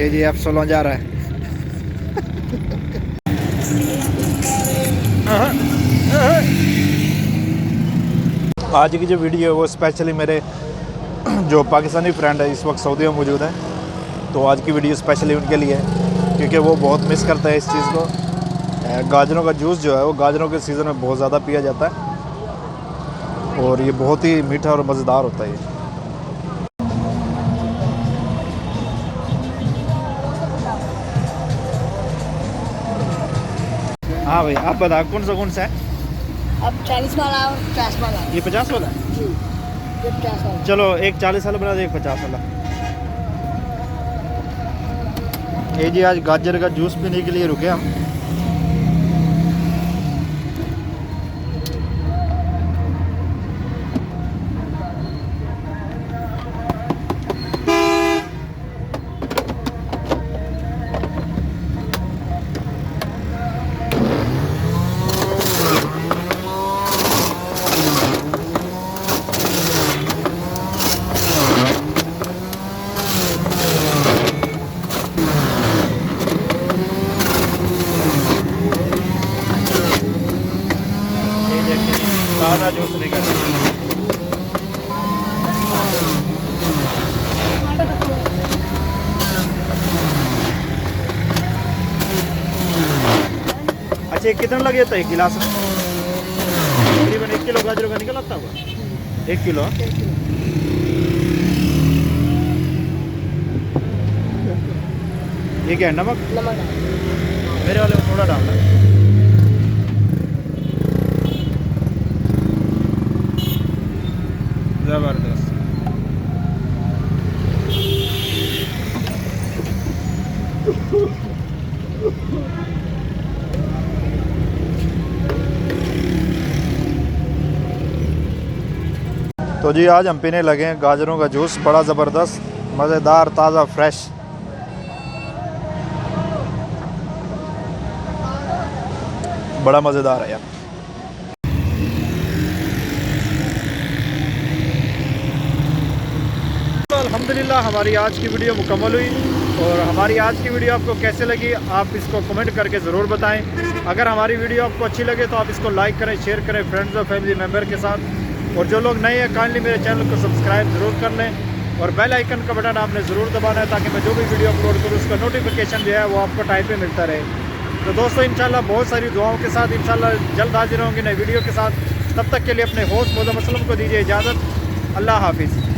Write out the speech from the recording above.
ये जी F16 जा रहा है। आज की जो वीडियो है वो स्पेशली मेरे जो पाकिस्तानी फ्रेंड है इस वक्त सऊदी में मौजूद है, तो आज की वीडियो स्पेशली उनके लिए है क्योंकि वो बहुत मिस करते हैं इस चीज़ को। गाजरों का जूस जो है वो गाजरों के सीज़न में बहुत ज़्यादा पिया जाता है और ये बहुत ही मीठा और मज़ेदार होता है ये। हाँ भाई, आप बताओ कौन सा है? अब 40 वाला और 50 वाला। ये 50 वाला है? जी, ये 50 वाला। चलो एक 40 वाला बना दो, एक 50 वाला। ये जी आज गाजर का जूस पीने के लिए रुके हम। ताज़ा जूस लेकर अच्छा, ये कितना लग जाता है एक गिलास में? तकरीबन 1 किलो गाजरों का निकल आता होगा। 1 किलो। ये क्या है, नमक? नमक मेरे वाले में थोड़ा डालना है। ज़बरदस्त। तो जी आज हम पीने लगे हैं गाजरों का जूस, बड़ा ज़बरदस्त, मज़ेदार, ताज़ा, फ्रेश। बड़ा मज़ेदार है यार। तो अल्हम्दुलिल्लाह हमारी आज की वीडियो मुकम्मल हुई और हमारी आज की वीडियो आपको कैसे लगी आप इसको कमेंट करके ज़रूर बताएं। अगर हमारी वीडियो आपको अच्छी लगे तो आप इसको लाइक करें, शेयर करें फ्रेंड्स और फैमिली मेम्बर के साथ। और जो लोग नए हैं काइंडली मेरे चैनल को सब्सक्राइब ज़रूर कर लें और बेल आइकन का बटन आपने ज़रूर दबाना है ताकि मैं जो भी वीडियो अपलोड करूँ उसका नोटिफिकेशन जो है वो आपको टाइम पे मिलता रहे। तो दोस्तों इंशाल्लाह बहुत सारी दुआओं के साथ इंशाल्लाह जल्द हाजिर होंगे नई वीडियो के साथ। तब तक के लिए अपने होस्ट मोहम्मद असलम को दीजिए इजाज़त। अल्लाह हाफिज़।